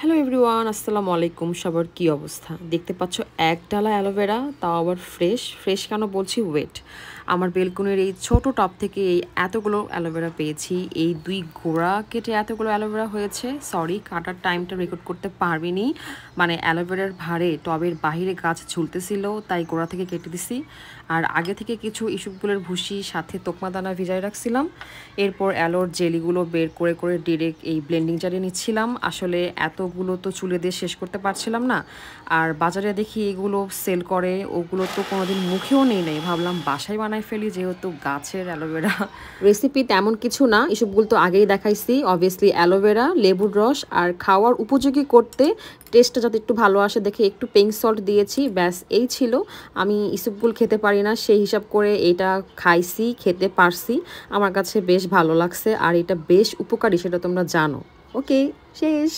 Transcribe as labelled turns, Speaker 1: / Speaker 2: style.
Speaker 1: Hello everyone, আসসালামু আলাইকুম। সবার কি অবস্থা? দেখতে পাচ্ছ এক ডালা অ্যালোভেরা, তাও আবার ফ্রেশ। ফ্রেশ কেন বলছি? ওয়েট। আমার বেলকনির এই ছোট টব থেকে এই এতগুলো অ্যালোভেরা পেয়েছি। এই 2 গোড়া কেটে এতগুলো অ্যালোভেরা হয়েছে। সরি, কাটার টাইমটা রেকর্ড করতে পারবিনি। মানে অ্যালোভেরার ভারে টবের বাহিরে গাছ ঝুলতেছিল, তাই গোড়া থেকে কেটে দিছি। আর আগে থেকে কিছু ইসবগুলের ভুসি সাথে তোকমা দানা ভিজায় রাখছিলাম। এরপর অ্যালোর জেলিগুলো বের করে করে ডিরেক্ট এই ব্লেন্ডিং জারে নিচ্ছিলাম। আসলে এতগুলো তো চুলে দিয়ে শেষ করতে পারছিলাম না। আর বাজারে দেখি এগুলো সেল করে, ওগুলো তো কোনোদিন মুখেও নেই নাই। ভাবলাম বাসায় বানাই ফেলি, যেহেতু গাছের অ্যালোভেরা। রেসিপি তেমন কিছু না, এসবগুলো তো আগেই দেখাইছি। অবভিয়াসলি অ্যালোভেরা, লেবুর রস আর খাওয়ার উপযোগী করতে টেস্টটা যাতে একটু ভালো আসে দেখে একটু পিঙ্ক সল্ট দিয়েছি, ব্যাস এই ছিল। আমি ইসবগুল খেতে পারি না, সেই হিসাব করে এটা খাইছি, খেতে পারছি। আমার কাছে বেশ ভালো লাগছে আর এটা বেশ উপকারী, সেটা তোমরা জানো। ওকে, শেষ।